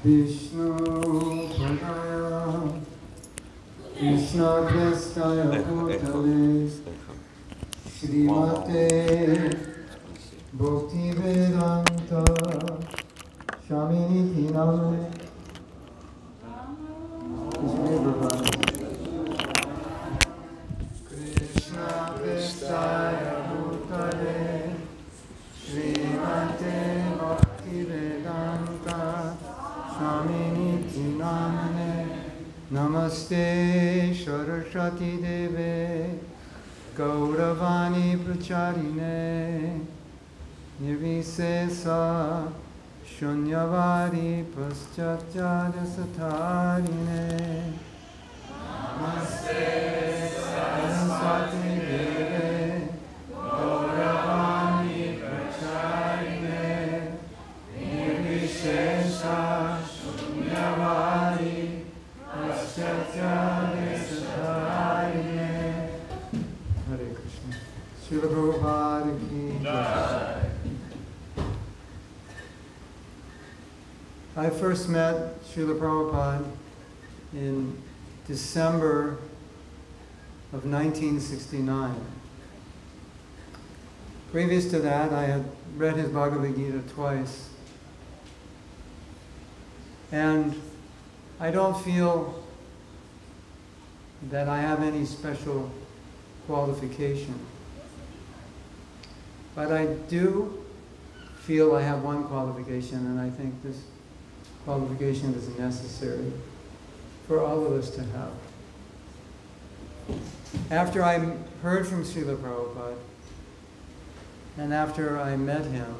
Vishnu Padaya Krishna Kestaya Bhutale Srimate Bhakti Vedanta Shamini Tiname Krishna Kestaya Bhutale Srimate Bhakti Vedanta Shamini Tinamane Namaste Saraswati Deve Gauravani Pracharine Nirvisesa Shunyavari Paschatya Satarine Namaste Saraswati Deve Gauravani Pracharine Nirvisesa Shunyavari Paschatya Satarine. Hare Krishna. Srila Prabhupada ki jai. I first met Srila Prabhupada in December of 1969. Previous to that, I had read his Bhagavad Gita twice. And I don't feel that I have any special qualification. But I do feel I have one qualification, and I think this qualification is necessary for all of us to have. After I heard from Srila Prabhupada, and after I met him,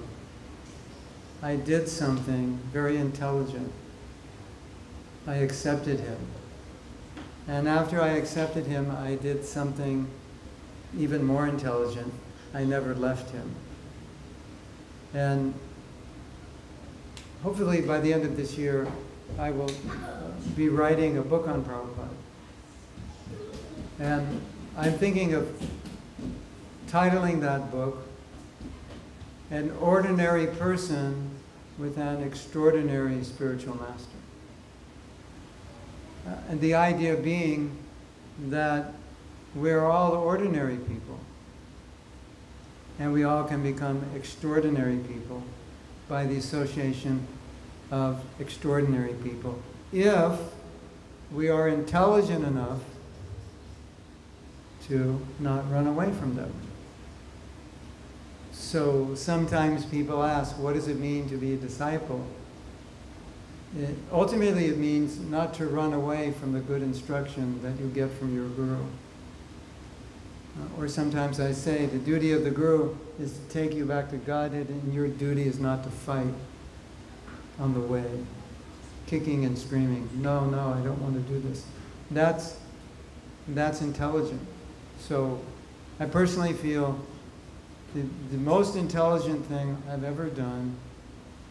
I did something very intelligent. I accepted him. And after I accepted him, I did something even more intelligent. I never left him. And hopefully by the end of this year, I will be writing a book on Prabhupada. And I'm thinking of titling that book, An Ordinary Person with an Extraordinary Spiritual Master. And the idea being that we're all ordinary people, and we all can become extraordinary people by the association of extraordinary people, if we are intelligent enough to not run away from them. So sometimes people ask, what does it mean to be a disciple? Ultimately, it means not to run away from the good instruction that you get from your guru. Or sometimes I say, the duty of the guru is to take you back to Godhead, and your duty is not to fight on the way, kicking and screaming. No, I don't want to do this. That's intelligent. So I personally feel the most intelligent thing I've ever done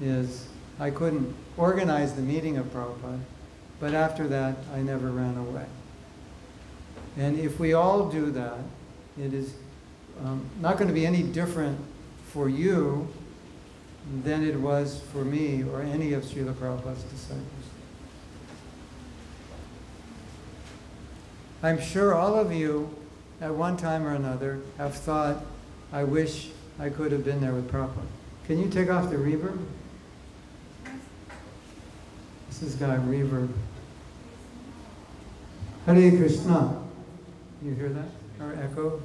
is I couldn't organize the meeting of Prabhupada, but after that, I never ran away. And if we all do that, it is not going to be any different for you than it was for me or any of Srila Prabhupada's disciples. I'm sure all of you, at one time or another, have thought, I wish I could have been there with Prabhupada. Can you take off the reverb? This has got reverb. Hare Krishna. You hear that? Or echo?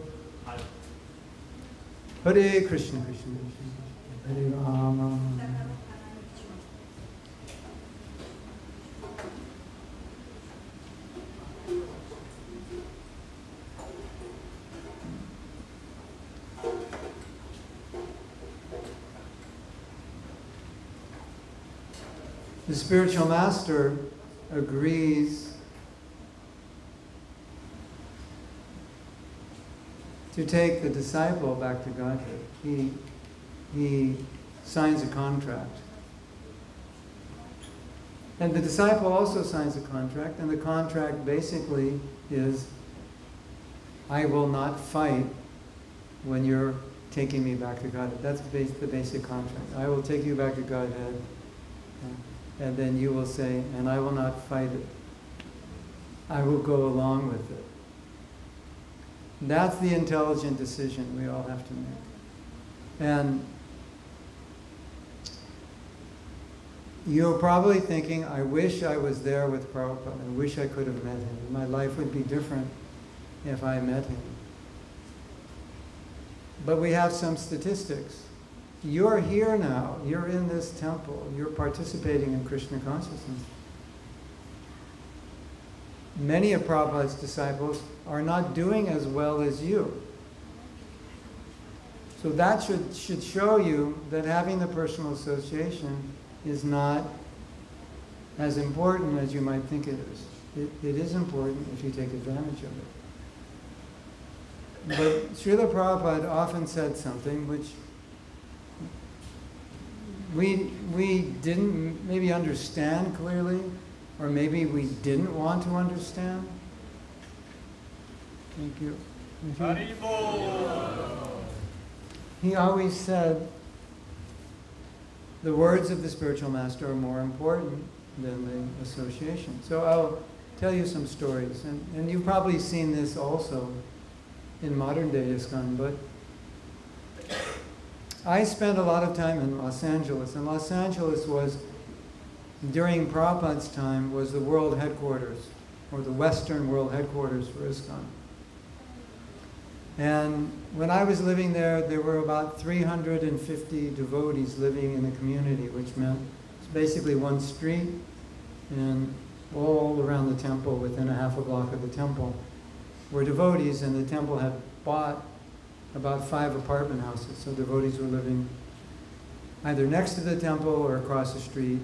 Hare Krishna, Krishna, Krishna. Hare Rama. The spiritual master agrees to take the disciple back to Godhead. He signs a contract. And the disciple also signs a contract, and the contract basically is, I will not fight when you're taking me back to Godhead. That's the basic contract. I will take you back to Godhead. and then you will say, and I will not fight it. I will go along with it. That's the intelligent decision we all have to make. And you're probably thinking, I wish I was there with Prabhupada. I wish I could have met him. My life would be different if I met him. But we have some statistics. You're here now. You're in this temple. You're participating in Krishna consciousness. Many of Prabhupada's disciples are not doing as well as you. So that should show you that having the personal association is not as important as you might think it is. It is important if you take advantage of it. But Srila Prabhupada often said something which we didn't maybe understand clearly, or maybe we didn't want to understand. Thank you. He always said, the words of the spiritual master are more important than the association. So I'll tell you some stories. And you've probably seen this also in modern day ISKCON, but I spent a lot of time in Los Angeles. And Los Angeles was, during Prabhupada's time, was the world headquarters, or the Western world headquarters for ISKCON. And when I was living there, there were about 350 devotees living in the community, which meant it's basically one street, and all around the temple, within a half a block of the temple, were devotees, and the temple had bought about 5 apartment houses. So devotees were living either next to the temple or across the street.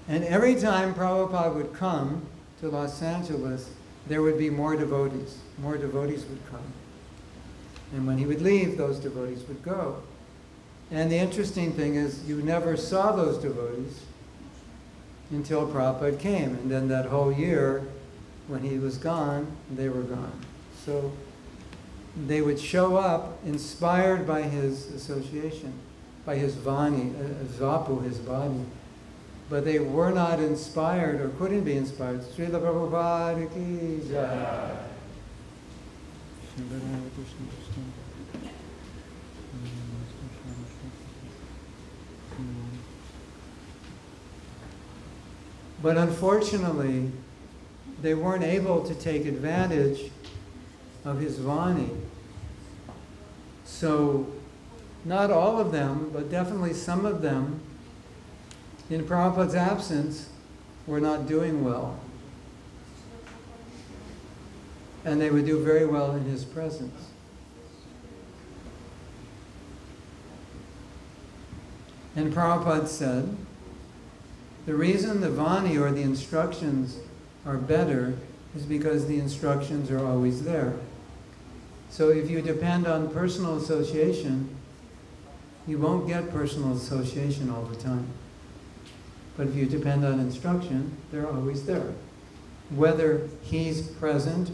And every time Prabhupada would come to Los Angeles, there would be more devotees. More devotees would come. And when he would leave, those devotees would go. And the interesting thing is, you never saw those devotees until Prabhupada came. And then that whole year, when he was gone, they were gone. So they would show up inspired by his association, by his vani, vapu, his body. But they were not inspired or couldn't be inspired. Srila Prabhupada ki jai. But unfortunately, they weren't able to take advantage of his vani. So, not all of them, but definitely some of them, in Prabhupada's absence, were not doing well. And they would do very well in his presence. And Prabhupada said, the reason the vani, or the instructions, are better is because the instructions are always there. So if you depend on personal association, you won't get personal association all the time. But if you depend on instruction, they're always there, whether he's present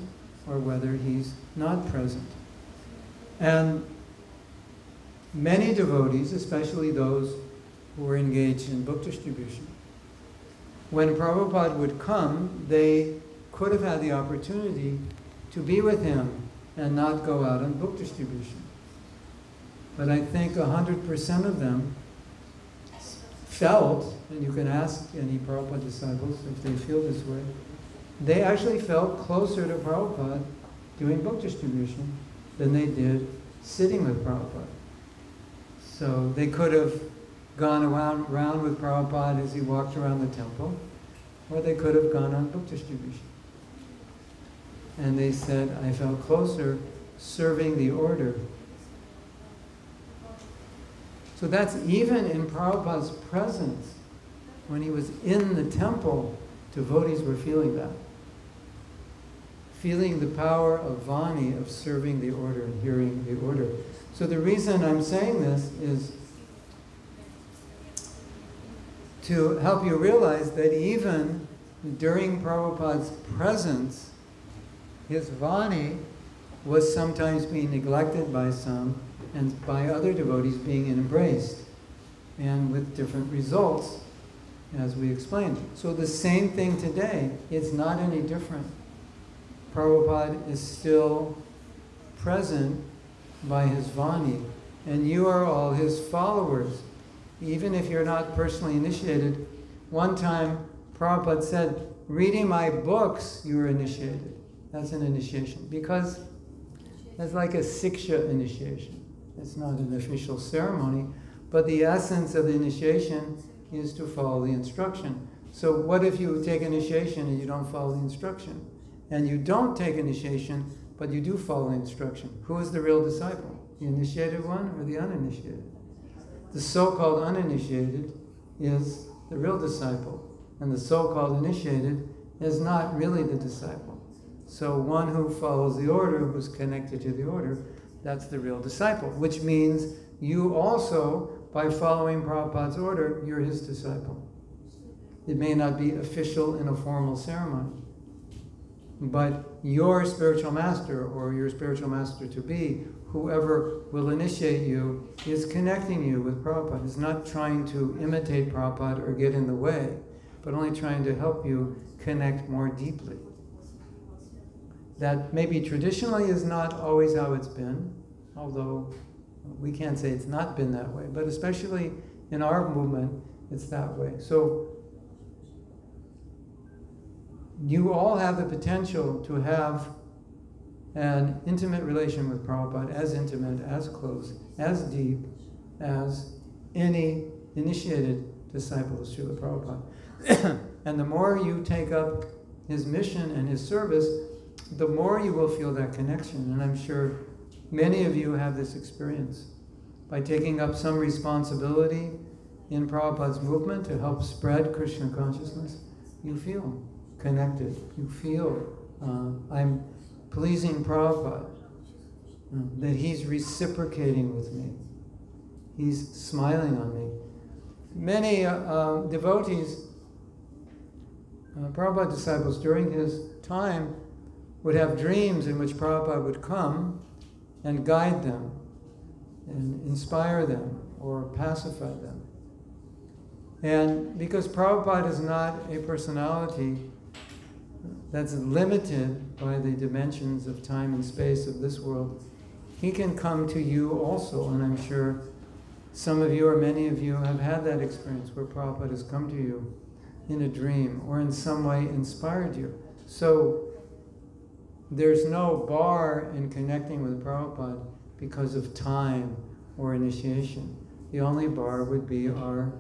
or whether he's not present. And many devotees, especially those who were engaged in book distribution, when Prabhupada would come, they could have had the opportunity to be with him and not go out on book distribution. But I think 100% of them felt, and you can ask any Prabhupada disciples if they feel this way, they actually felt closer to Prabhupada doing book distribution than they did sitting with Prabhupada. So they could have gone around with Prabhupada as he walked around the temple, or they could have gone on book distribution. And they said, I felt closer serving the order. So that's even in Prabhupada's presence. When he was in the temple, devotees were feeling that. Feeling the power of vani, of serving the order and hearing the order. So the reason I'm saying this is to help you realize that even during Prabhupada's presence, his vani was sometimes being neglected by some, and by other devotees being embraced. and with different results, as we explained. So the same thing today, it's not any different. Prabhupada is still present by his Vani, and you are all his followers. Even if you're not personally initiated, one time Prabhupada said, reading my books, you are initiated. That's an initiation, because that's like a Siksha initiation. It's not an official ceremony, but the essence of the initiation is to follow the instruction. So what if you take initiation and you don't follow the instruction? And you don't take initiation, but you do follow the instruction. Who is the real disciple? The initiated one or the uninitiated? The so-called uninitiated is the real disciple, and the so-called initiated is not really the disciple. So one who follows the order, who's connected to the order, that's the real disciple, which means you also, by following Prabhupada's order, you're his disciple. It may not be official in a formal ceremony, but your spiritual master, or your spiritual master to be, whoever will initiate you, is connecting you with Prabhupada. Is not trying to imitate Prabhupada or get in the way, but only trying to help you connect more deeply. That maybe traditionally is not always how it's been, although we can't say it's not been that way, but especially in our movement, it's that way. So you all have the potential to have an intimate relation with Prabhupada, as intimate, as close, as deep as any initiated disciple of Srila Prabhupada. And the more you take up his mission and his service, the more you will feel that connection. And I'm sure many of you have this experience. By taking up some responsibility in Prabhupada's movement to help spread Krishna consciousness, you feel connected. You feel, I'm pleasing Prabhupada, that he's reciprocating with me. He's smiling on me. Many devotees, Prabhupada disciples during his time, would have dreams in which Prabhupada would come and guide them and inspire them or pacify them. And because Prabhupada is not a personality that's limited by the dimensions of time and space of this world, he can come to you also. And I'm sure some of you or many of you have had that experience where Prabhupada has come to you in a dream or in some way inspired you. So there's no bar in connecting with Prabhupada because of time or initiation. The only bar would be our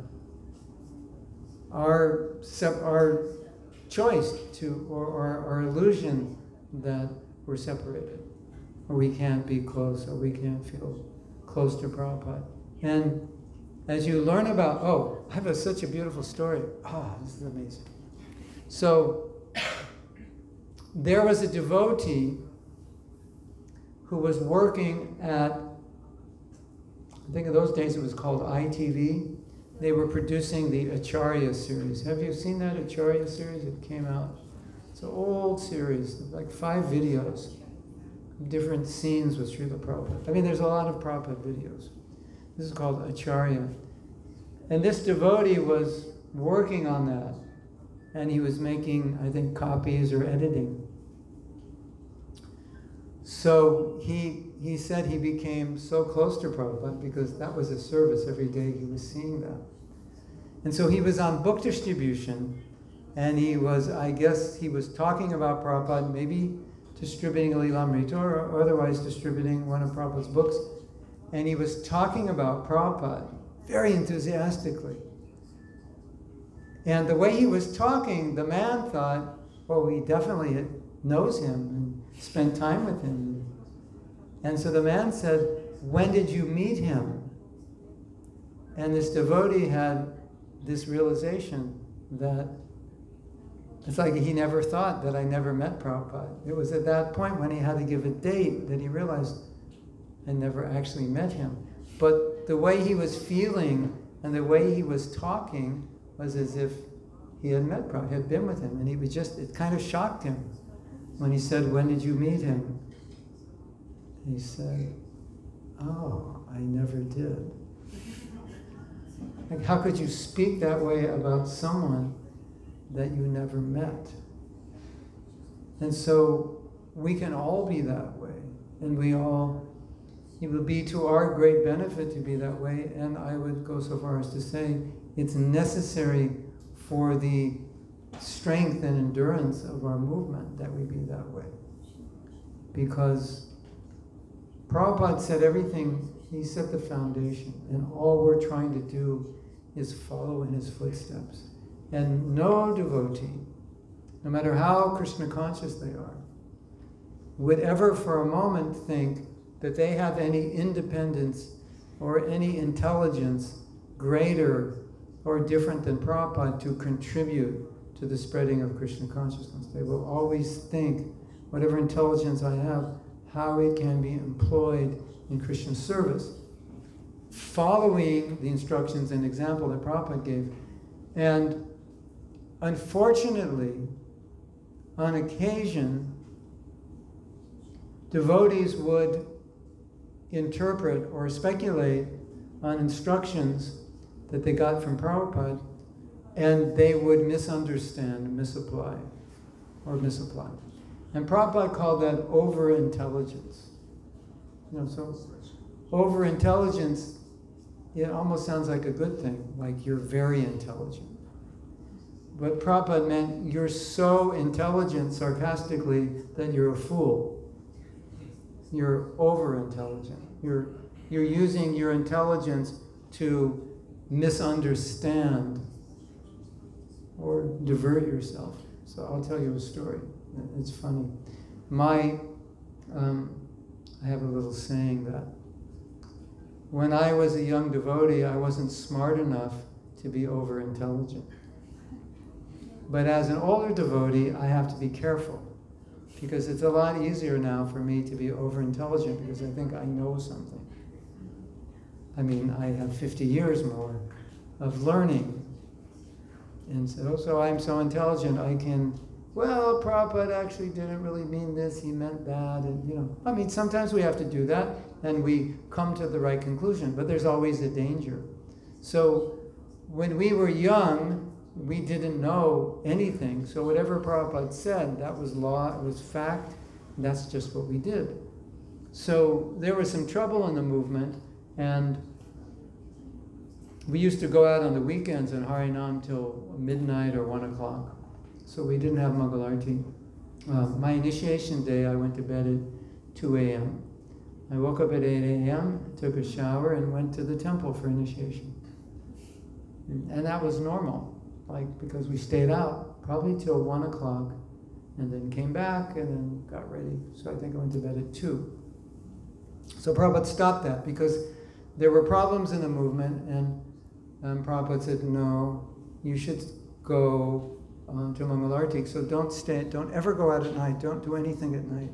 choice to, or our illusion that we're separated, or we can't be close, or we can't feel close to Prabhupada. And as you learn about, oh, I have such a beautiful story. Oh, this is amazing. So there was a devotee who was working at, I think in those days it was called ITV. They were producing the Acharya series. Have you seen that Acharya series? It came out. It's an old series, like 5 videos, different scenes with Srila Prabhupada. I mean, there's a lot of Prabhupada videos. This is called Acharya. And this devotee was working on that. And he was making, I think, copies or editing. So he said he became so close to Prabhupada because that was a service every day he was seeing that. And so he was on book distribution, and he was, I guess, he was talking about Prabhupada, maybe distributing Lilamrita or otherwise distributing one of Prabhupada's books. And he was talking about Prabhupada very enthusiastically. And the way he was talking, the man thought, well, he definitely knows him and spent time with him. And so the man said, when did you meet him? And this devotee had this realization that it's like he never thought that I never met Prabhupada. It was at that point when he had to give a date that he realized I never actually met him. But the way he was feeling and the way he was talking was as if he had met Prabhupada, had been with him. And he was just, it kind of shocked him when he said, when did you meet him? He said, oh, I never did. Like, how could you speak that way about someone that you never met? And so we can all be that way, and it would be to our great benefit to be that way, and I would go so far as to say it's necessary for the strength and endurance of our movement that we be that way. Because Prabhupada said everything, he set the foundation, and all we're trying to do is follow in his footsteps. And no devotee, no matter how Krishna conscious they are, would ever for a moment think that they have any independence or any intelligence greater or different than Prabhupada to contribute to the spreading of Krishna consciousness. They will always think, whatever intelligence I have, how it can be employed in Krishna service, following the instructions and example that Prabhupada gave. And unfortunately, on occasion, devotees would interpret or speculate on instructions that they got from Prabhupada, and they would misunderstand, misapply. And Prabhupada called that over-intelligence. So over-intelligence, it almost sounds like a good thing, like you're very intelligent. But Prabhupada meant you're so intelligent, sarcastically, that you're a fool. You're over-intelligent. You're using your intelligence to misunderstand or divert yourself. So I'll tell you a story. It's funny. I have a little saying that when I was a young devotee, I wasn't smart enough to be over-intelligent. But as an older devotee, I have to be careful, because it's a lot easier now for me to be over-intelligent because I think I know something. I mean, I have 50 years more of learning. And so I'm so intelligent, I can, well, Prabhupada actually didn't really mean this, he meant that, and I mean, sometimes we have to do that, and we come to the right conclusion, but there's always a danger. So when we were young, we didn't know anything, so whatever Prabhupada said, that was law, it was fact, and that's just what we did. So there was some trouble in the movement, and we used to go out on the weekends and Harinam till midnight or 1 o'clock. So we didn't have Mangal Arati. My initiation day, I went to bed at 2 a.m. I woke up at 8 a.m., took a shower, and went to the temple for initiation. And that was normal, because we stayed out probably till 1 o'clock, and then came back and then got ready. So I think I went to bed at 2. So Prabhupada stopped that because there were problems in the movement, and Prabhupada said, no, you should go to Mangal Arati. So don't ever go out at night, don't do anything at night.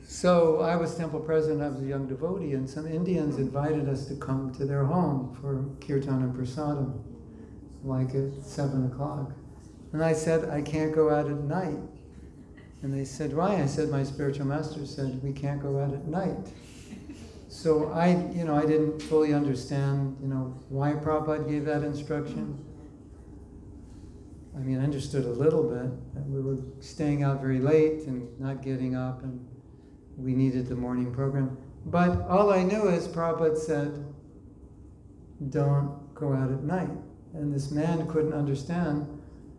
So I was temple president, I was a young devotee, and some Indians invited us to come to their home for kirtan and prasadam, at 7 o'clock. And I said, I can't go out at night. And they said, why? I said, my spiritual master said, we can't go out at night. So I didn't fully understand, why Prabhupada gave that instruction. I mean, I understood a little bit, that we were staying out very late and not getting up, and we needed the morning program. But all I knew is Prabhupada said, don't go out at night. And this man couldn't understand,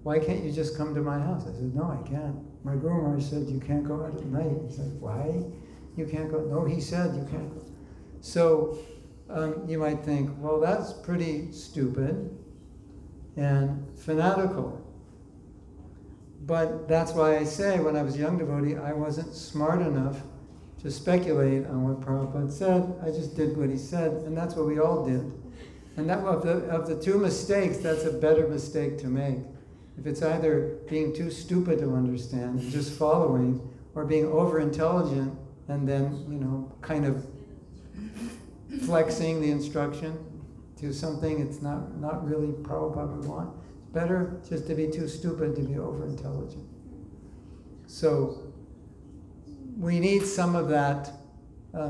why can't you just come to my house? I said, no, I can't. My Guru Maharaj said, you can't go out at night. He said, why? You can't go. No, he said you can't go. So you might think, well, that's pretty stupid and fanatical. But that's why I say, when I was a young devotee, I wasn't smart enough to speculate on what Prabhupada said. I just did what he said, and that's what we all did. And that of the two mistakes, that's a better mistake to make. If it's either being too stupid to understand and just following, or being over-intelligent and then, kind of flexing the instruction to something it's not really Prabhupada would want. It's better just to be too stupid to be over-intelligent. So we need some of that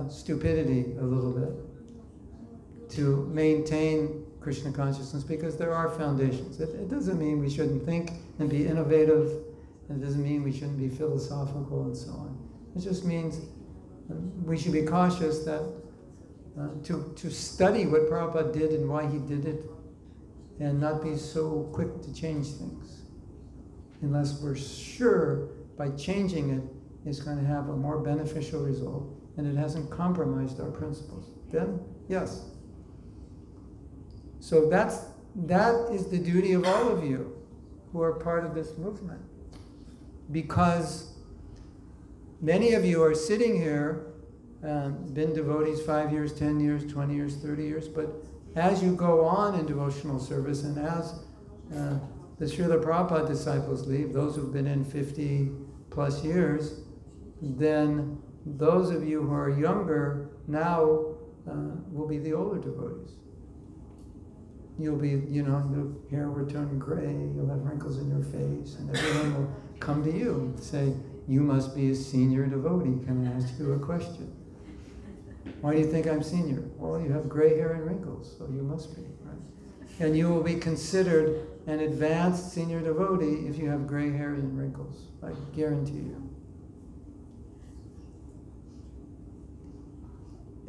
stupidity a little bit to maintain Krishna consciousness, because there are foundations. It doesn't mean we shouldn't think and be innovative. It doesn't mean we shouldn't be philosophical and so on. It just means we should be cautious that to study what Prabhupada did and why he did it, and not be so quick to change things, unless we're sure by changing it, it's going to have a more beneficial result and it hasn't compromised our principles. Then, yes. So that is the duty of all of you who are part of this movement. Because many of you are sitting here, been devotees 5 years, 10 years, 20 years, 30 years, but as you go on in devotional service, and as the Srila Prabhupada disciples leave, those who've been in 50 plus years, then those of you who are younger now will be the older devotees. You'll be, your hair will turn gray, you'll have wrinkles in your face, and everyone will come to you and say, you must be a senior devotee. Can I ask you a question? Why do you think I'm senior? Well, you have gray hair and wrinkles, so you must be, right? And you will be considered an advanced senior devotee if you have gray hair and wrinkles. I guarantee you.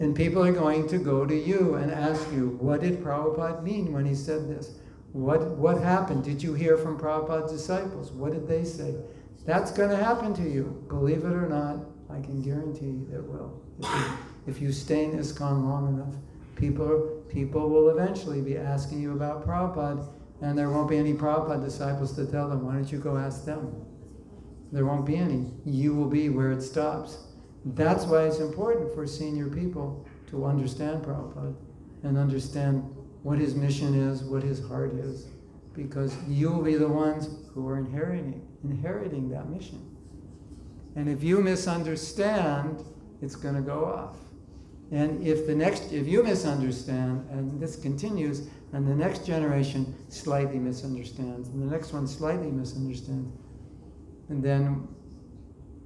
And people are going to go to you and ask you, what did Prabhupada mean when he said this? What happened? Did you hear from Prabhupada's disciples? What did they say? That's going to happen to you. Believe it or not, I can guarantee it will. If you stay in ISKCON long enough, people will eventually be asking you about Prabhupada, and there won't be any Prabhupada disciples to tell them. Why don't you go ask them? There won't be any. You will be where it stops. That's why it's important for senior people to understand Prabhupada and understand what his mission is, what his heart is, because you'll be the ones who are inheriting that mission. And if you misunderstand, it's going to go off. And if you misunderstand, and this continues, and the next generation slightly misunderstands, and the next one slightly misunderstands, and then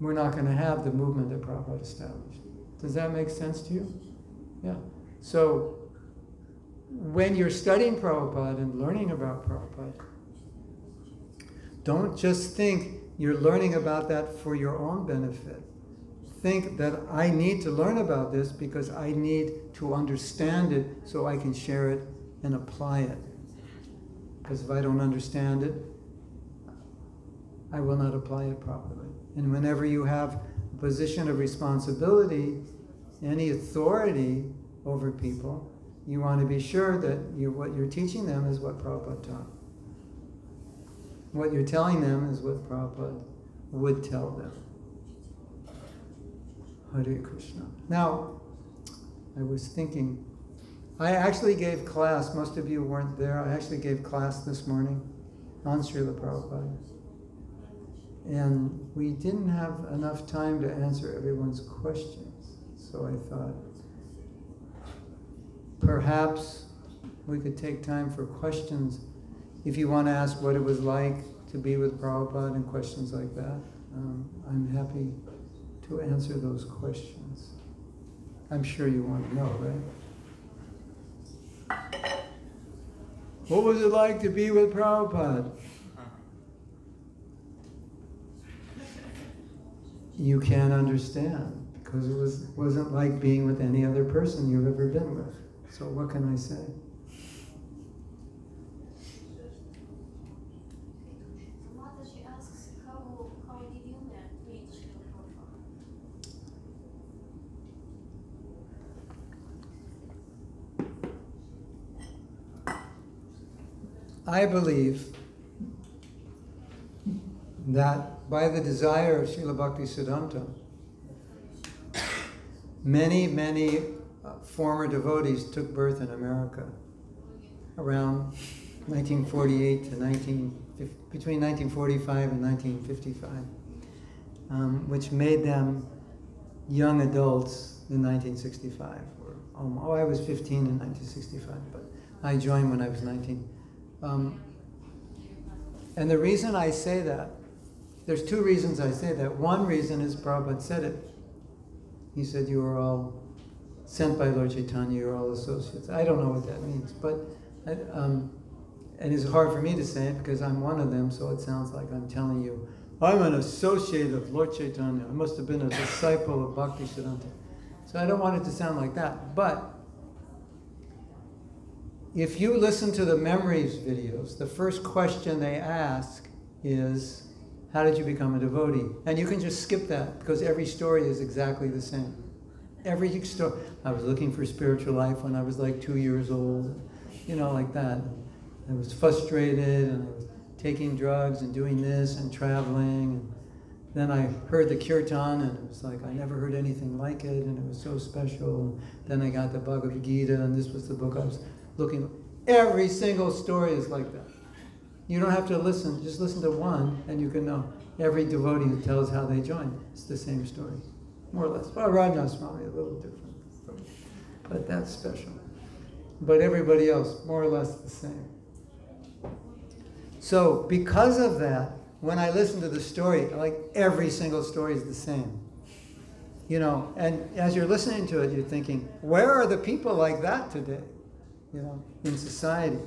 we're not going to have the movement that Prabhupada established. Does that make sense to you? Yeah. So, when you're studying Prabhupada and learning about Prabhupada, don't just think you're learning about that for your own benefit. Think that I need to learn about this because I need to understand it so I can share it and apply it. Because if I don't understand it, I will not apply it properly. And whenever you have a position of responsibility, any authority over people, you want to be sure that what you're teaching them is what Prabhupada taught. What you're telling them is what Prabhupada would tell them. Hare Krishna. Now, I was thinking, I actually gave class, most of you weren't there, I actually gave class this morning on Srila Prabhupada. And we didn't have enough time to answer everyone's questions. So I thought, perhaps we could take time for questions. If you want to ask what it was like to be with Prabhupada and questions like that, I'm happy to answer those questions. I'm sure you want to know, right? What was it like to be with Prabhupada? You can't understand, because it wasn't like being with any other person you've ever been with. So what can I say? Mataji asks, how did you meet Srila Prabhupada? I believe that by the desire of Srila Bhaktisiddhanta, many former devotees took birth in America around 1948 to between 1945 and 1955, which made them young adults in 1965. I was 15 in 1965, but I joined when I was 19. And the reason I say that, there's two reasons I say that. One reason is Prabhupada said it. He said, you are all sent by Lord Chaitanya, you're all associates. I don't know what that means, but and it's hard for me to say it because I'm one of them, so it sounds like I'm telling you, I'm an associate of Lord Chaitanya. I must have been a disciple of Bhakti Siddhanta. So I don't want it to sound like that, but if you listen to the memories videos, the first question they ask is, how did you become a devotee? And you can just skip that because every story is exactly the same. Every story. I was looking for spiritual life when I was like 2 years old, like that. I was frustrated and I was taking drugs and doing this and traveling. And then I heard the kirtan and it was like I never heard anything like it and it was so special. And then I got the Bhagavad Gita and this was the book I was looking. Every single story is like that. You don't have to listen, just listen to one and you can know. Every devotee who tells how they joined, it's the same story, more or less. Well, Radha Swami, a little different, but that's special. But everybody else, more or less the same. So because of that, when I listen to the story, like every single story is the same. And as you're listening to it, you're thinking, where are the people like that today? In society.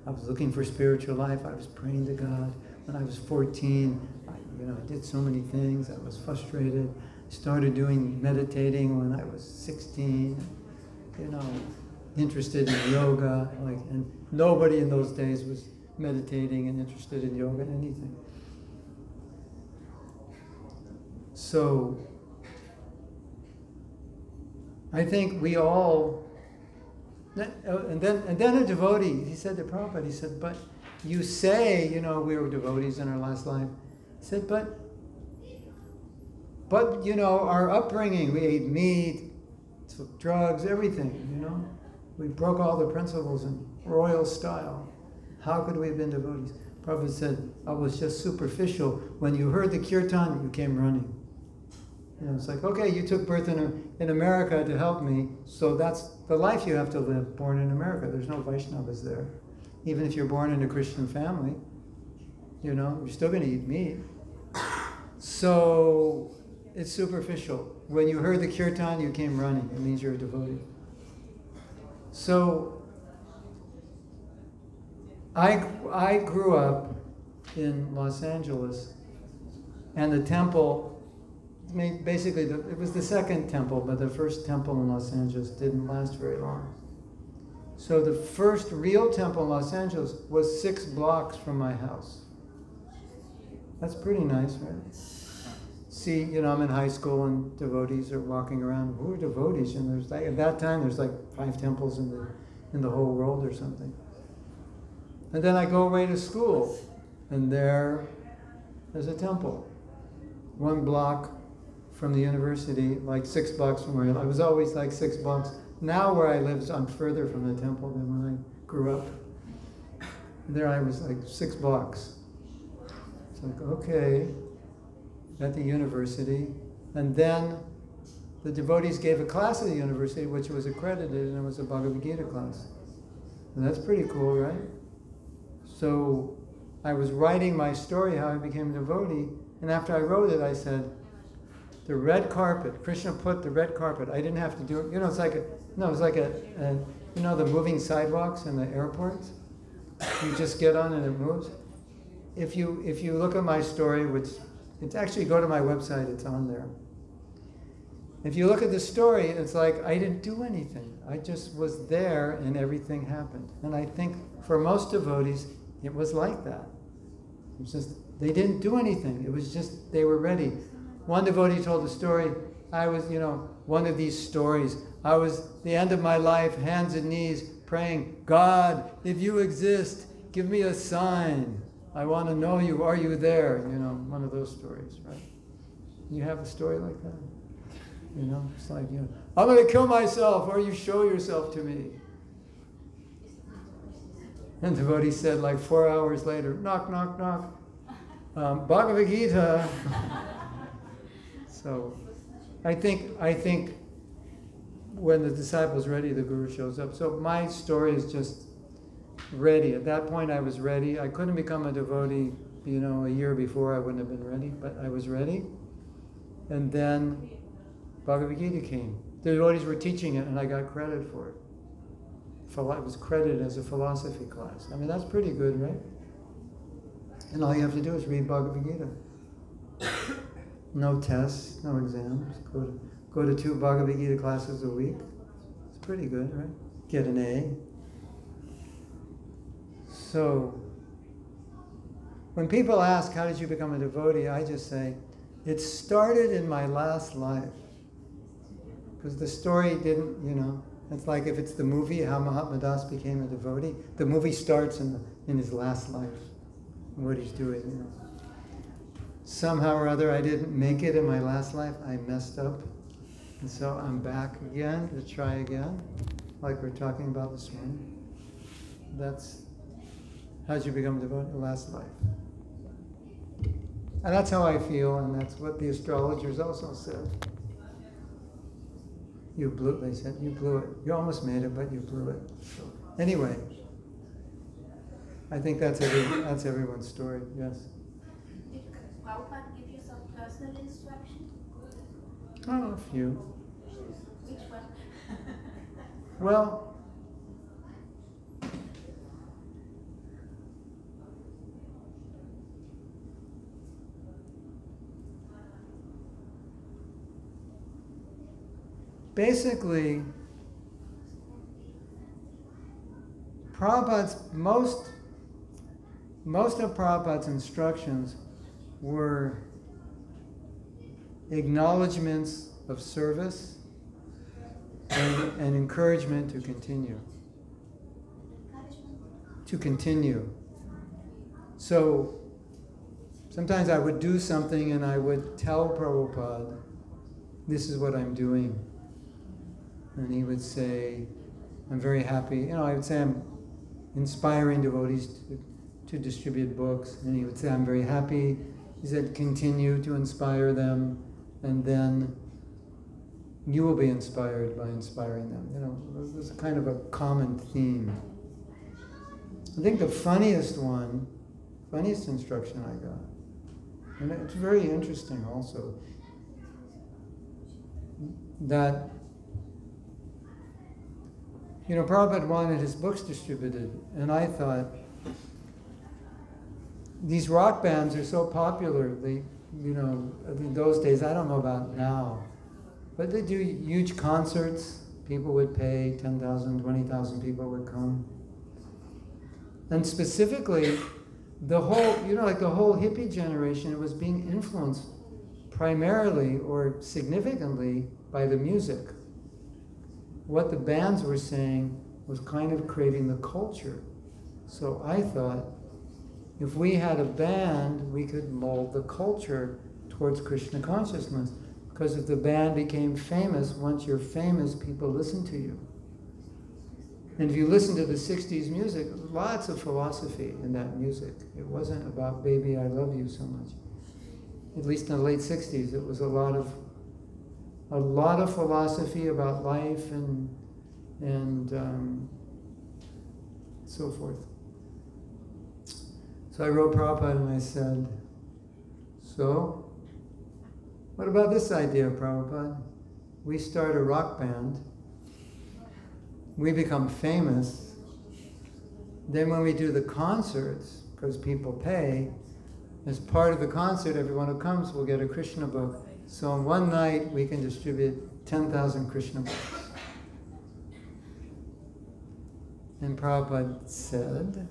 I was looking for spiritual life. I was praying to God. When I was 14, I did so many things. I was frustrated. Started doing meditating when I was 16. Interested in yoga. And nobody in those days was meditating and interested in yoga, anything. So, I think we all. And then a devotee, he said to Prabhupada, he said, but you say, we were devotees in our last life. He said, but our upbringing, we ate meat, took drugs, everything, We broke all the principles in royal style. How could we have been devotees? Prabhupada said, I was just superficial. When you heard the kirtan, you came running. It's like, okay, you took birth in America to help me, so that's the life you have to live, born in America. There's no Vaishnavas there. Even if you're born in a Christian family, you're still going to eat meat. So it's superficial. When you heard the kirtan, you came running. It means you're a devotee. So I grew up in Los Angeles, and the temple, basically, it was the second temple, but the first temple in Los Angeles didn't last very long. So the first real temple in Los Angeles was 6 blocks from my house. That's pretty nice, right? See, I'm in high school and devotees are walking around. Who are devotees? And there's at that time, there's 5 temples in the whole world or something. And then I go away to school, and there's a temple. 1 block from the university, 6 blocks from where I live. I was always 6 blocks. Now where I live, I'm further from the temple than when I grew up. There I was 6 blocks. It's okay, at the university. And then the devotees gave a class at the university which was accredited, and it was a Bhagavad Gita class. And that's pretty cool, right? So I was writing my story, how I became a devotee, and after I wrote it, I said, the red carpet, Krishna put the red carpet, I didn't have to do it. It's like the moving sidewalks in the airports? You just get on and it moves. If you look at my story, which, it's actually, go to my website, it's on there. If you look at the story, it's like I didn't do anything. I just was there and everything happened. And I think for most devotees, it was like that. It was just, they didn't do anything. It was just, they were ready. One devotee told a story. I was, one of these stories. I was, the end of my life, hands and knees, praying, God, if you exist, give me a sign. I want to know you. Are you there? One of those stories, right? You have a story like that? It's like, I'm going to kill myself, or you show yourself to me. And the devotee said, 4 hours later, knock, knock, knock. Bhagavad Gita. So, I think when the disciple's ready, the guru shows up. So my story is just ready. At that point, I was ready. I couldn't become a devotee, a year before. I wouldn't have been ready, but I was ready. And then Bhagavad Gita came. The devotees were teaching it, and I got credit for it. It was credited as a philosophy class. I mean, that's pretty good, right? And all you have to do is read Bhagavad Gita. No tests, no exams. Go to 2 Bhagavad Gita classes a week. It's pretty good, right? Get an A. So, when people ask, how did you become a devotee? I just say, it started in my last life. Because the story didn't, it's like if it's the movie, how Mahatma Das became a devotee, the movie starts in his last life, what he's doing, Somehow or other, I didn't make it in my last life. I messed up. And so I'm back again to try again, like we're talking about this morning. That's how did you become a devotee? The last life. And that's how I feel, and that's what the astrologers also said. They said, you blew it. You almost made it, but you blew it. So, anyway, I think that's everyone's story, yes. Did Prabhupada give you some personal instruction? Oh, a few. Which one? Well, basically, Prabhupada's most of Prabhupada's instructions were acknowledgments of service and encouragement to continue. To continue. So sometimes I would do something and I would tell Prabhupada, this is what I'm doing. And he would say, I'm very happy. I would say I'm inspiring devotees to distribute books. And he would say, I'm very happy. He said, continue to inspire them, and then you will be inspired by inspiring them. This is kind of a common theme. I think the funniest instruction I got, and it's very interesting also, that Prabhupada wanted his books distributed, and I thought, these rock bands are so popular, in those days, I don't know about now, but they do huge concerts, people would pay, 10,000, 20,000 people would come. And specifically, the whole hippie generation, it was being influenced primarily or significantly by the music. What the bands were saying was kind of creating the culture. So I thought, if we had a band, we could mold the culture towards Krishna consciousness. Because if the band became famous, once you're famous, people listen to you. And if you listen to the 60s music, lots of philosophy in that music. It wasn't about baby, I love you so much. At least in the late 60s, it was a lot of philosophy about life and so forth. So I wrote Prabhupada and I said, so, what about this idea, Prabhupada? We start a rock band, we become famous, then when we do the concerts, because people pay, as part of the concert, everyone who comes will get a Krishna book. So in one night, we can distribute 10,000 Krishna books. And Prabhupada said,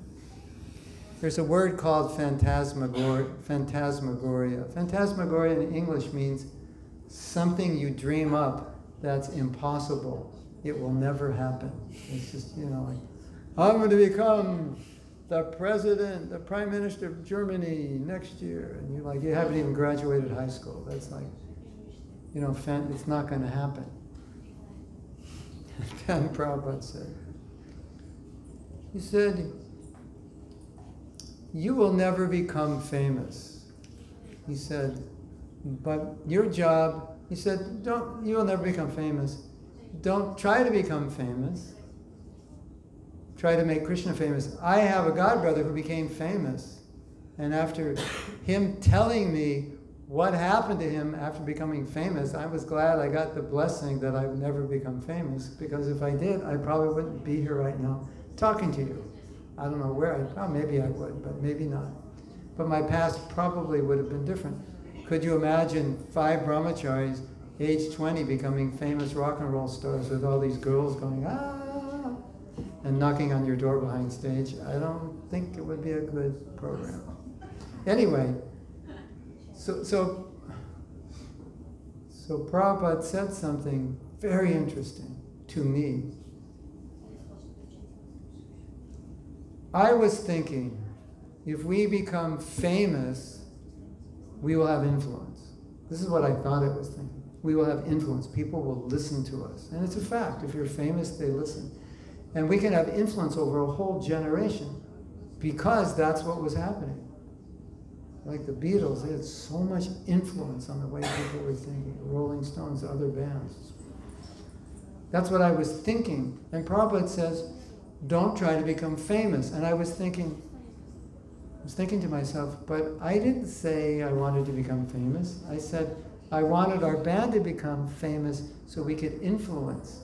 there's a word called phantasmagoria. Phantasmagoria in English means something you dream up that's impossible. It will never happen. It's just, like, I'm going to become the president, the prime minister of Germany next year. And you haven't even graduated high school. That's like, it's not going to happen. And Prabhupada said, he said, you will never become famous. He said, but your job, he said, you will never become famous. Don't try to become famous. Try to make Krishna famous. I have a godbrother who became famous. And after him telling me what happened to him after becoming famous, I was glad I got the blessing that I would never become famous, because if I did, I probably wouldn't be here right now talking to you. I don't know where maybe I would, but maybe not. But my past probably would have been different. Could you imagine 5 brahmacharis, age 20, becoming famous rock and roll stars with all these girls going, ah, and knocking on your door behind stage? I don't think it would be a good program. Anyway, so Prabhupada said something very interesting to me. I was thinking, if we become famous, we will have influence. This is what I thought I was thinking. We will have influence. People will listen to us. And it's a fact. If you're famous, they listen. And we can have influence over a whole generation, because that's what was happening. Like the Beatles, they had so much influence on the way people were thinking. Rolling Stones, other bands. That's what I was thinking. And Prabhupada says, don't try to become famous. And I was thinking to myself, but I didn't say I wanted to become famous. I said I wanted our band to become famous so we could influence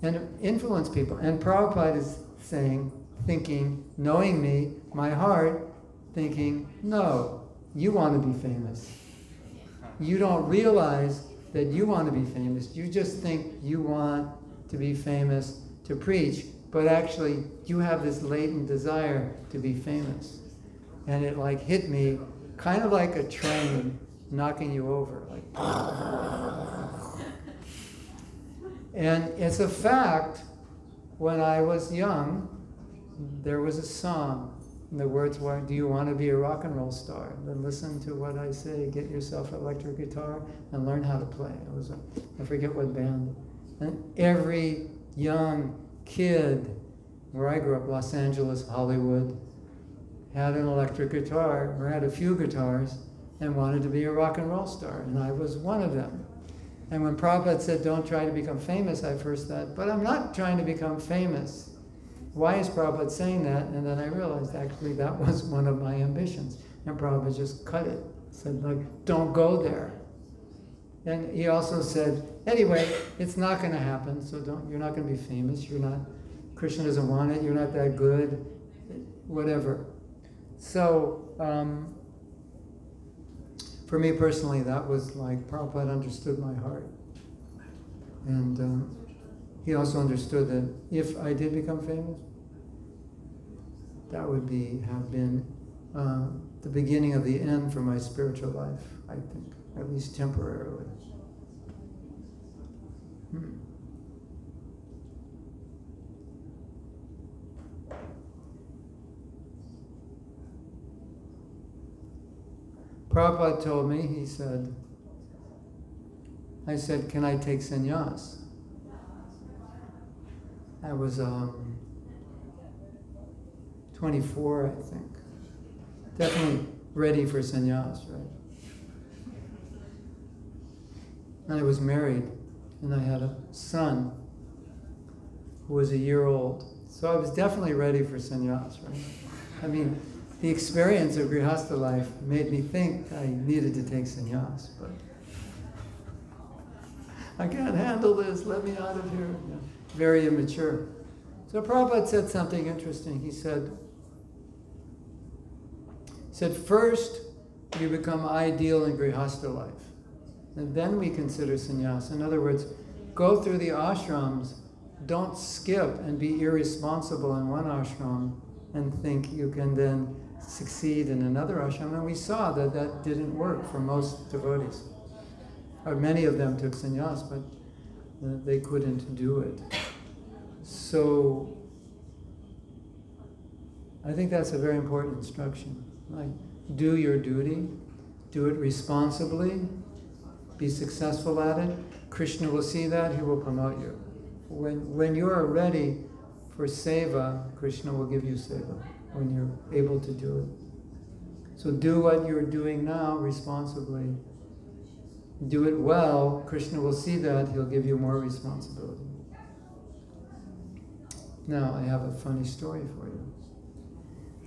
people. And Prabhupada is saying, thinking, knowing me, my heart, thinking, no, you want to be famous. You don't realize that you want to be famous. You just think you want to be famous to preach, but actually you have this latent desire to be famous. And it like hit me, kind of like a train knocking you over. And it's a fact, when I was young, there was a song. And the words were, do you want to be a rock and roll star? Then listen to what I say, get yourself an electric guitar and learn how to play. It was I forget what band. And every young kid, where I grew up, Los Angeles, Hollywood, had an electric guitar, or had a few guitars, and wanted to be a rock and roll star. And I was one of them. And when Prabhupada said, don't try to become famous, I first thought, but I'm not trying to become famous. Why is Prabhupada saying that? And then I realized, actually, that was one of my ambitions. And Prabhupada just cut it. Said, don't go there. And he also said, anyway, it's not going to happen, so you're not going to be famous. Krishna doesn't want it. You're not that good. Whatever. So, for me personally, that was like Prabhupada understood my heart. And he also understood that if I did become famous, that would have been the beginning of the end for my spiritual life, I think, at least temporarily. Prabhupada told me, I said, can I take sannyas? I was 24, I think. Definitely ready for sannyas, right? And I was married, and I had a son who was a year old. So I was definitely ready for sannyas, right? I mean, the experience of Grihastha life made me think I needed to take sannyas, but I can't handle this, let me out of here. Yeah. Very immature. So Prabhupada said something interesting. He said, first you become ideal in Grihastha life, and then we consider sannyas. In other words, go through the ashrams, don't skip and be irresponsible in one ashram and think you can then succeed in another ashram. And we saw that didn't work for most devotees. Or many of them took sannyas, but they couldn't do it. So I think that's a very important instruction. Like, do your duty, do it responsibly, be successful at it. Krishna will see that, he will promote you. When you are ready for seva, Krishna will give you seva, when you're able to do it. So do what you're doing now responsibly. Do it well, Krishna will see that, he'll give you more responsibility. Now, I have a funny story for you.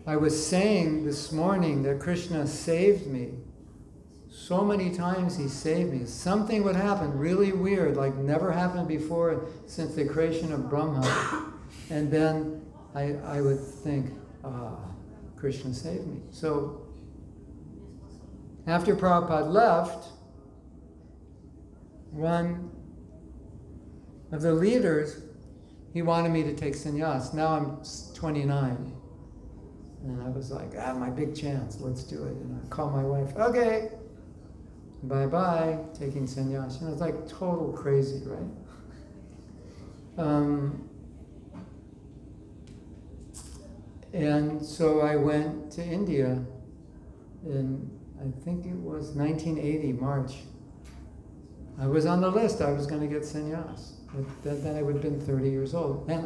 I was saying this morning that Krishna saved me so many times he saved me. Something would happen really weird, like never happened before since the creation of Brahma. And then I would think, Krishna saved me. So after Prabhupada left, one of the leaders, he wanted me to take sannyas. Now I'm 29. And I was like, my big chance, let's do it. And I called my wife, okay, bye-bye, taking sannyas. It's like total crazy, right? And so I went to India in, I think it was 1980, March. I was on the list, I was going to get sannyas. Then I would have been 30 years old. And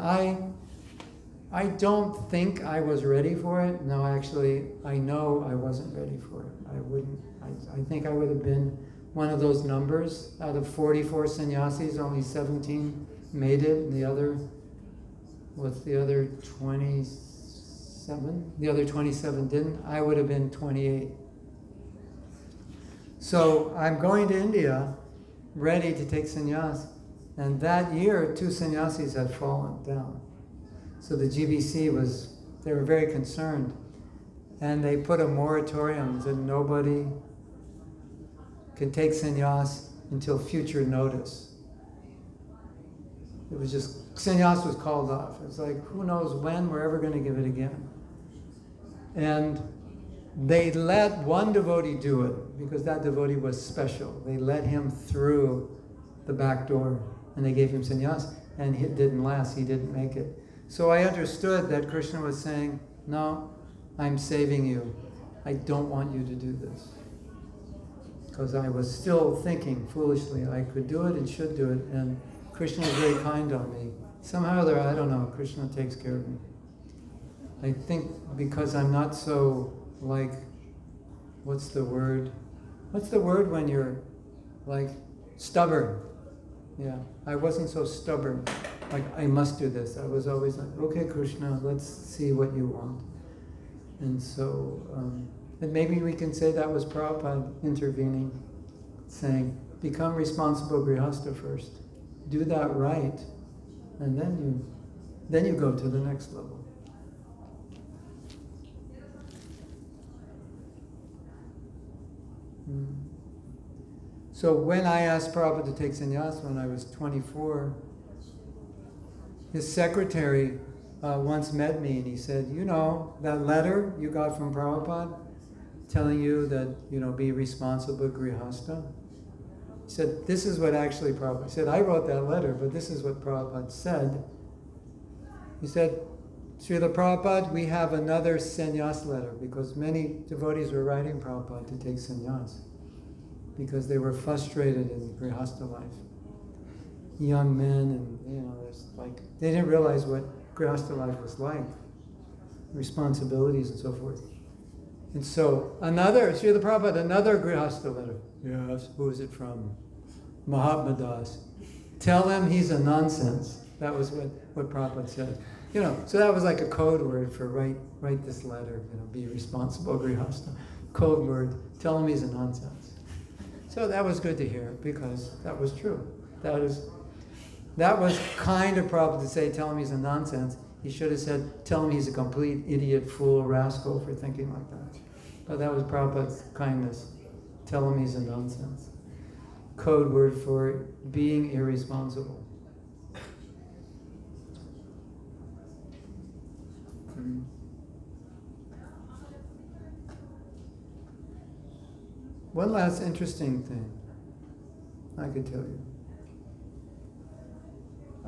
I don't think I was ready for it. No, actually, I know I wasn't ready for it. I think I would have been one of those numbers. Out of 44 sannyasis, only 17 made it, and the other 27? The other 27 didn't. I would have been 28. So I'm going to India, ready to take sannyas. And that year, 2 sannyasis had fallen down. So the GBC they were very concerned. And they put a moratorium that nobody can take sannyas until future notice. It was just, sannyas was called off. It's like, who knows when we're ever going to give it again. And they let one devotee do it, because that devotee was special. They let him through the back door, and they gave him sannyas, and it didn't last, he didn't make it. So I understood that Krishna was saying, no, I'm saving you. I don't want you to do this. Because I was still thinking foolishly I could do it and should do it, and Krishna was very kind on me. Somehow or other, I don't know, Krishna takes care of me. I think because I'm not so, like, what's the word? What's the word when you're, like, stubborn? Yeah, I wasn't so stubborn. Like, I must do this. I was always like, okay, Krishna, let's see what you want. And so, and maybe we can say that was Prabhupada intervening, saying, become responsible grihastha first. Do that right, and then you go to the next level. So when I asked Prabhupada to take sannyas when I was 24, his secretary once met me and he said, you know, that letter you got from Prabhupada telling you that, be responsible grihastha? He said, this is what actually Prabhupada said. I wrote that letter, but this is what Prabhupada said. He said, Srila Prabhupada, we have another sannyas letter, because many devotees were writing Prabhupada to take sannyas because they were frustrated in grihastha life. Young men, and they didn't realize what grihastha life was like, responsibilities and so forth. And so Srila Prabhupada, another grihastha letter. Yes, who is it from? Mahatma Das. Tell him he's a nonsense. That was what Prabhupada said. So that was like a code word for write this letter, be responsible grihastha. Code word, tell him he's a nonsense. So that was good to hear, because that was true. That was kind of Prabhupada to say, tell him he's a nonsense. He should have said, tell him he's a complete idiot, fool, rascal for thinking like that. But that was Prabhupada's kindness. Tell him he's a nonsense. Code word for being irresponsible. One last interesting thing I could tell you.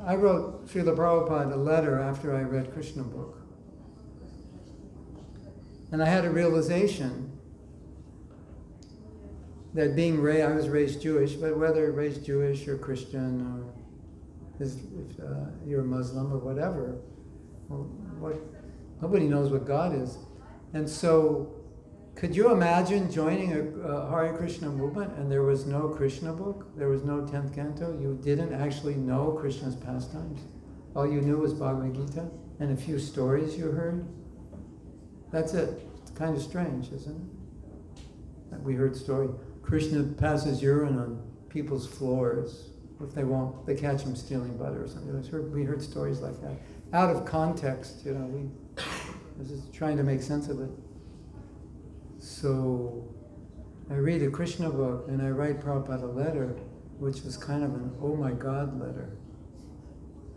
I wrote Srila Prabhupada a letter after I read Krishna book. And I had a realization that I was raised Jewish, but whether raised Jewish or Christian or if you're a Muslim or whatever, nobody knows what God is. And so, could you imagine joining a Hare Krishna movement and there was no Krishna book? There was no 10th canto? You didn't actually know Krishna's pastimes? All you knew was Bhagavad Gita and a few stories you heard? That's it. It's kind of strange, isn't it? We heard story. Krishna passes urine on people's floors if they catch him stealing butter or something. We heard stories like that. Out of context, we was just trying to make sense of it. So I read a Krishna book and I write Prabhupada Letter, which was kind of an oh my God letter.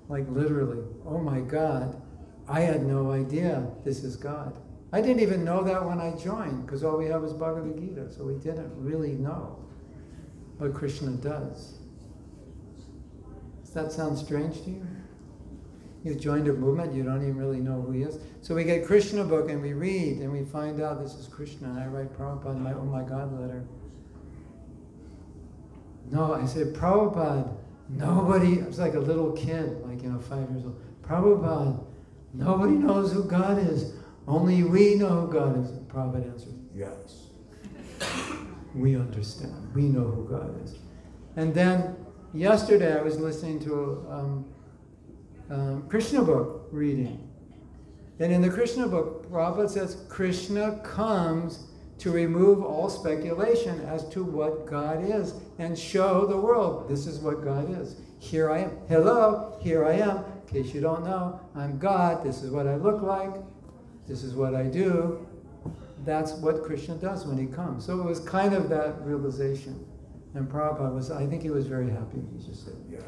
Like literally, oh my God, I had no idea this is God. I didn't even know that when I joined, because all we had was Bhagavad Gita, so we didn't really know what Krishna does. Does that sound strange to you? You joined a movement, you don't even really know who he is. So we get Krishna book and we read and we find out this is Krishna, and I write Prabhupada my oh my God letter. No, I said, Prabhupada, nobody, I was like a little kid, 5 years old. Prabhupada, nobody knows who God is. Only we know who God is. And Prabhupada answered, yes. We understand. We know who God is. And then yesterday I was listening to a Krishna book reading. And in the Krishna book, Prabhupada says, Krishna comes to remove all speculation as to what God is and show the world, this is what God is. Here I am. Hello, here I am. In case you don't know, I'm God. This is what I look like. This is what I do. That's what Krishna does when he comes. So it was kind of that realization. And Prabhupada I think he was very happy. He just said, yes.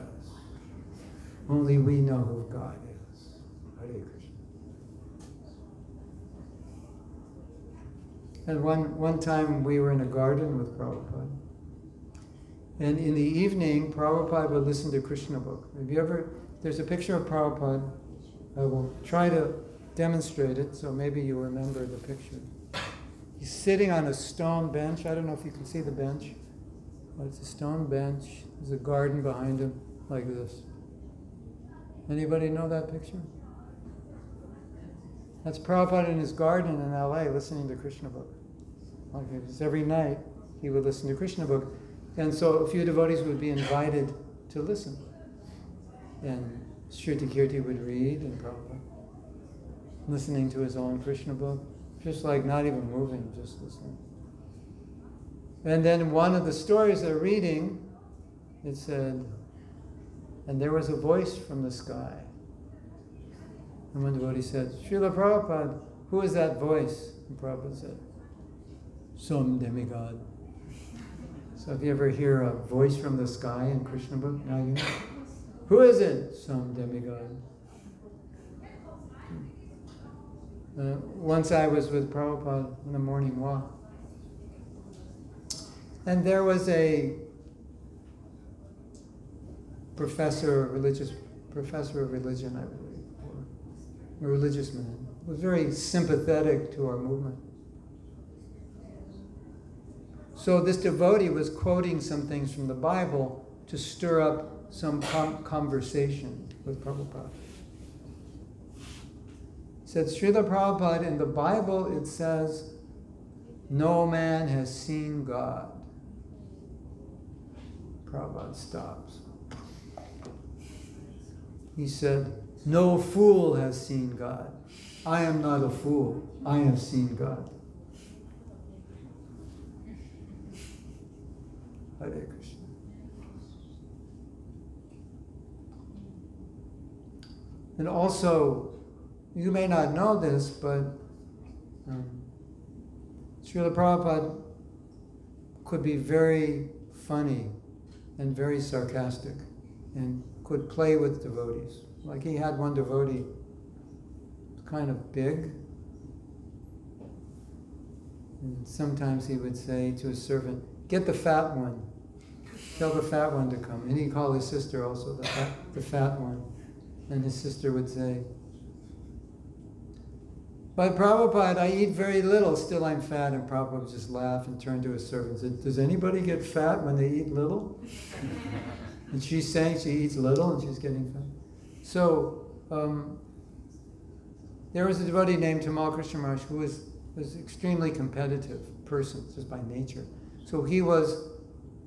Only we know who God is. Hare Krishna. And one time we were in a garden with Prabhupada. And in the evening, Prabhupada would listen to Krishna book. There's a picture of Prabhupada. I will try to demonstrate it, so maybe you remember the picture. He's sitting on a stone bench. I don't know if you can see the bench, but it's a stone bench. There's a garden behind him, like this. Anybody know that picture? That's Prabhupada in his garden in LA listening to Krishna book. Like this, every night he would listen to Krishna book. And so a few devotees would be invited to listen. And Shruti Kirti would read, and Prabhupada listening to his own Krishna book, just like not even moving, just listening. And then one of the stories they're reading, it said, and there was a voice from the sky. And one devotee said, Srila Prabhupada, who is that voice? And Prabhupada said, some demigod. So if you ever hear a voice from the sky in Krishna book, now you know. Who is it? Some demigod. Once I was with Prabhupada on a morning walk, and there was a professor of religion, I believe, or a religious man, who was very sympathetic to our movement. So this devotee was quoting some things from the Bible to stir up some conversation with Prabhupada. He said, Srila Prabhupada, in the Bible it says, no man has seen God. Prabhupada stops. He said, no fool has seen God. I am not a fool. I have seen God. Hare Krishna. And also, you may not know this, but Srila Prabhupada could be very funny and very sarcastic and could play with devotees. Like he had one devotee, kind of big, and sometimes he would say to his servant, get the fat one. Tell the fat one to come. And he'd call his sister also the fat one. And his sister would say, but Prabhupada, I eat very little, still I'm fat. And Prabhupada would just laugh and turn to his servant and say, does anybody get fat when they eat little? And she's saying she eats little and she's getting fat. So, there was a devotee named Tamal Krishna Maharaj who was extremely competitive person, just by nature. So he was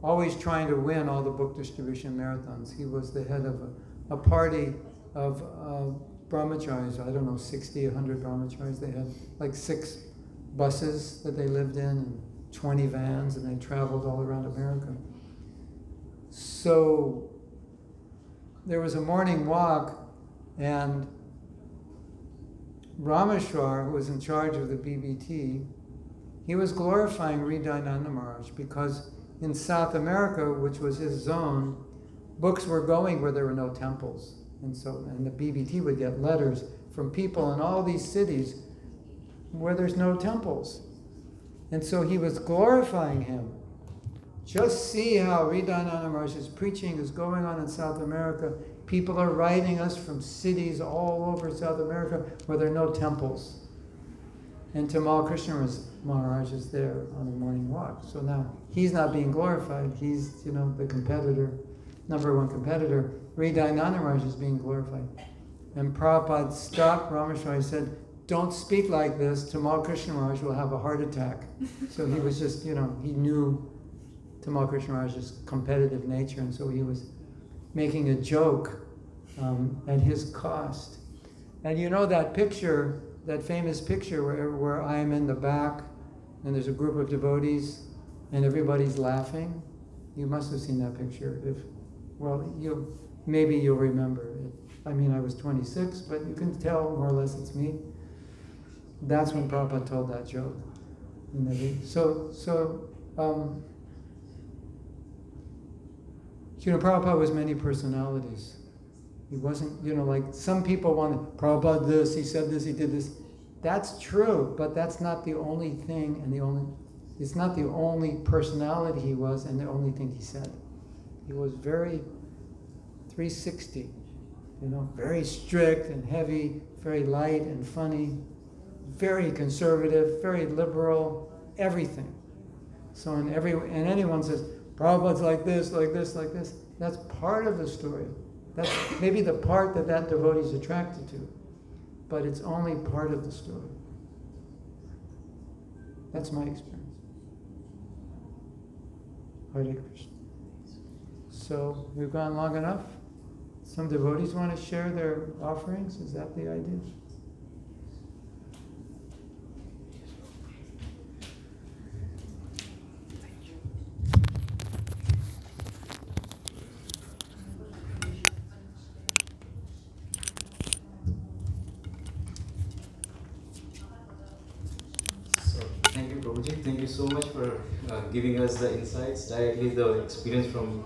always trying to win all the book distribution marathons. He was the head of a party of brahmacharis, I don't know, 60, 100 brahmacharis. They had like 6 buses that they lived in, and 20 vans, and they traveled all around America. So there was a morning walk, and Rameshwar, who was in charge of the BBT, he was glorifying Hridayananda Maharaj because in South America, which was his zone, books were going where there were no temples. And the BBT would get letters from people in all these cities where there's no temples. And so he was glorifying him. Just see how Hridayananda Maharaj's preaching is going on in South America. People are writing us from cities all over South America where there are no temples. And Tamal Krishna Maharaj is there on a morning walk. So now he's not being glorified. He's, the competitor, number one competitor. Hridayananda Maharaj is being glorified. And Prabhupada stopped Rameshwar and said, "Don't speak like this. Tamal Krishna Maharaj will have a heart attack." So he was just, he knew Tamal Krishna Maharaj's competitive nature, and so he was making a joke at his cost. And that picture, that famous picture where I'm in the back and there's a group of devotees and everybody's laughing? You must have seen that picture. Maybe you'll remember it. I mean, I was 26, but you can tell more or less it's me. That's when Prabhupada told that joke. Prabhupada was many personalities. He wasn't, like some people want Prabhupada this, he said this, he did this. That's true, but that's not the only thing it's not the only personality he was and the only thing he said. He was very 360, very strict and heavy, very light and funny, very conservative, very liberal, everything. So and anyone says, Prabhupada's like this, like this, like this, that's part of the story. That's maybe the part that devotee is attracted to, but it's only part of the story. That's my experience. Hare Krishna. So we've gone long enough. Some devotees want to share their offerings. Is that the idea? Thank you, Prabhuji. Thank you so much for giving us the insights, directly the experience from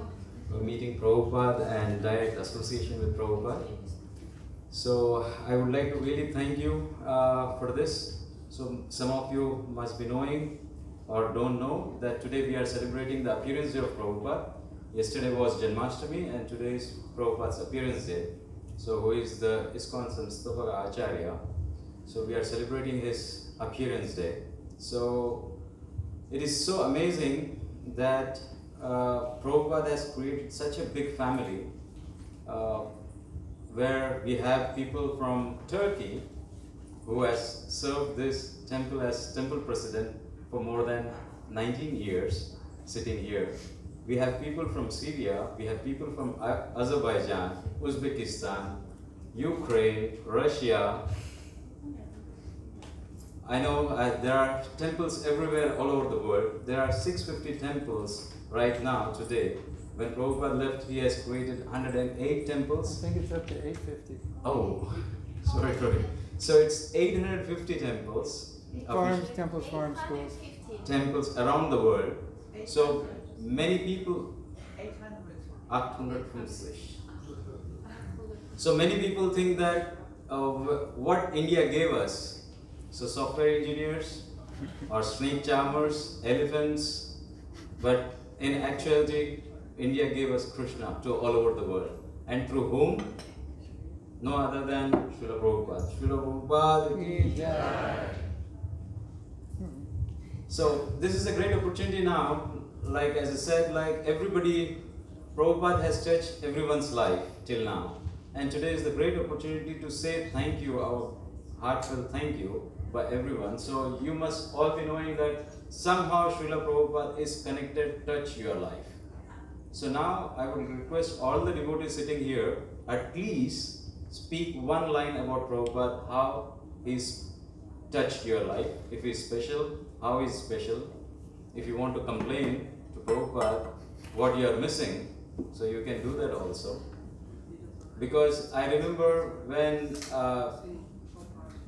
meeting Prabhupada and direct association with Prabhupada. So I would like to really thank you for this. So some of you must be knowing or don't know that today we are celebrating the appearance day of Prabhupada. Yesterday was Janmashtami and today is Prabhupada's appearance day. So who is the ISKCON Samstapaka Acharya. So we are celebrating his appearance day. So it is so amazing that Prabhupada has created such a big family where we have people from Turkey who has served this temple as temple president for more than 19 years sitting here. We have people from Syria, we have people from Azerbaijan, Uzbekistan, Ukraine, Russia. I know there are temples everywhere all over the world. There are 650 temples right now today. When Prabhupada left, he has created 108 temples. I think it's up to 850. Oh, sorry. So it's 850 temples. Farms, temples, farms, schools. Temples around the world. So many people. 800 from Sish. So many people think that what India gave us. So software engineers or snake charmers, elephants, but in actuality, India gave us Krishna to all over the world. And through whom? No other than Srila Prabhupada. Srila Prabhupada ki jai. So this is a great opportunity now. Like as I said, like everybody, Prabhupada has touched everyone's life till now. And today is the great opportunity to say thank you, our heartfelt thank you by everyone. So you must all be knowing that somehow Srila Prabhupada is connected, touch your life. So now I would request all the devotees sitting here, at least speak one line about Prabhupada, how he's touched your life, if he's special, how he's special, if you want to complain to Prabhupada what you are missing, so you can do that also. Because I remember when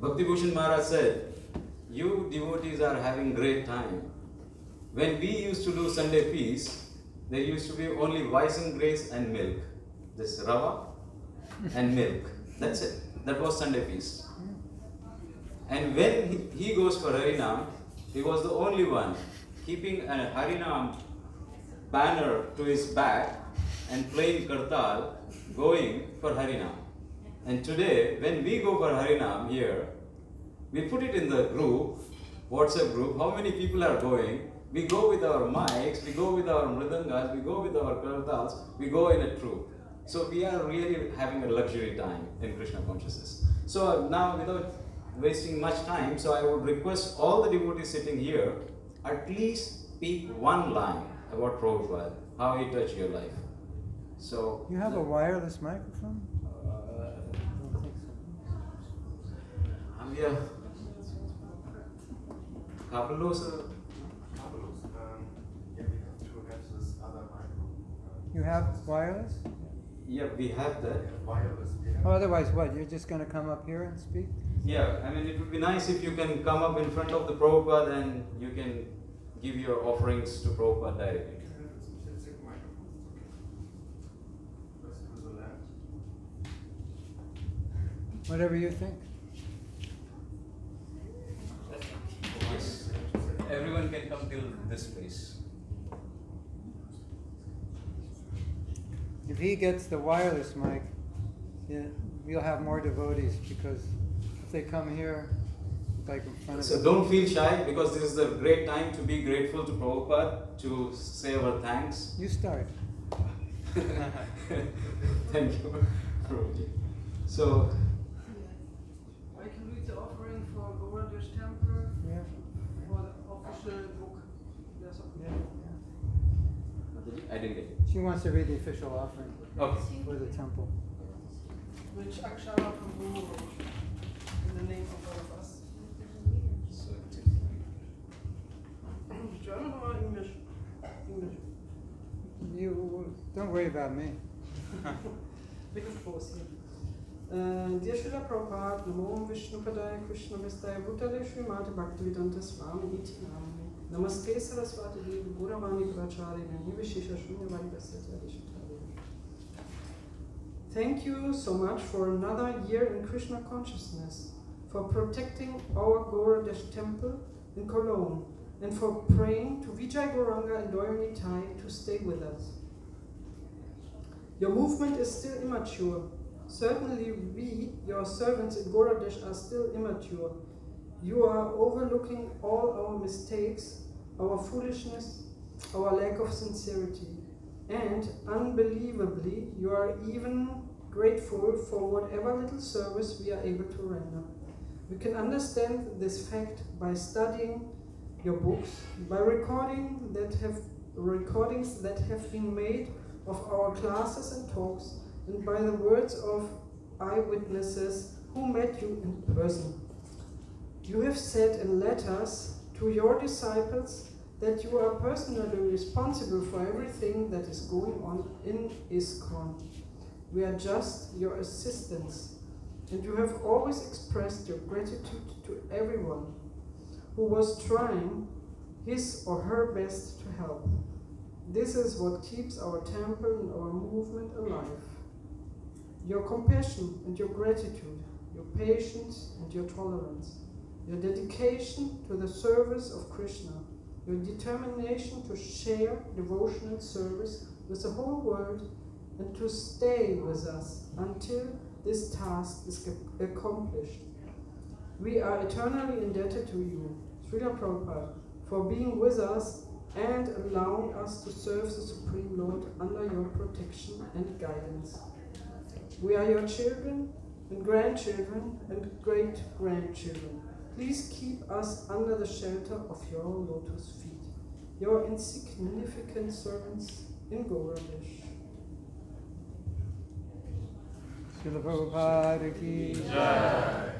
Bhakti Bhushan Maharaj said, you devotees are having great time. When we used to do Sunday feast, there used to be only Weissen grace and milk. This rava and milk. That's it. That was Sunday feast. And when he goes for Harinam, he was the only one keeping a Harinam banner to his back and playing Kartal, going for Harinam. And today, when we go for Harinam here, we put it in the group, WhatsApp group, how many people are going. We go with our mics, we go with our mridangas, we go with our kartals, we go in a troop. So we are really having a luxury time in Krishna consciousness. So now, without wasting much time, so I would request all the devotees sitting here, at least speak one line about Prabhupada, how he touched your life. So You have a wireless microphone? Yeah. Kabelose. You have wireless? Yeah, we have that. Oh, otherwise what? You're just going to come up here and speak? Yeah, I mean, it would be nice if you can come up in front of the Prabhupada and you can give your offerings to Prabhupada directly. Whatever you think. Yes. Everyone can come till this place. If he gets the wireless mic, we'll have more devotees, because if they come here, like in front of So don't feel shy, because this is a great time to be grateful to Prabhupada, to say our thanks. You start. Thank you, Prabhuji. So, I can read the offering for Gauradesh Temple, Yeah. for the official book. There's a Yeah. I didn't get it. She wants to read the official offering Okay. for the temple. which Akshara Prabhu wrote in the name of all of us. So, German or English? English. You don't worry about me. We can pause here. Dear Srila Prabhupada, Namo Vishnu Padaya Krishna Vistaya Bhutale Srimati Bhaktivedanta Swami Iti Namani Namaste Saraswati Devi Gauravani Pracharya Nivishesha Shunyavadi Vasyatya. Thank you so much for another year in Krishna consciousness, for protecting our Gauradesh temple in Cologne, and for praying to Vijay Gauranga and Doyonitai to stay with us. Your movement is still immature. Certainly we, your servants in Gauradesh, are still immature. You are overlooking all our mistakes, our foolishness, our lack of sincerity. And unbelievably, you are even grateful for whatever little service we are able to render. We can understand this fact by studying your books, by recordings that have been made of our classes and talks, and by the words of eyewitnesses who met you in person. You have said in letters to your disciples that you are personally responsible for everything that is going on in ISKCON. We are just your assistants, and you have always expressed your gratitude to everyone who was trying his or her best to help. This is what keeps our temple and our movement alive. Your compassion and your gratitude, your patience and your tolerance, your dedication to the service of Krishna, your determination to share devotional service with the whole world and to stay with us until this task is accomplished. We are eternally indebted to you, Srila Prabhupada, for being with us and allowing us to serve the Supreme Lord under your protection and guidance. We are your children and grandchildren and great-grandchildren. Please keep us under the shelter of your lotus feet, your insignificant servants in Gauradesh. Srila Prabhupada ki jai.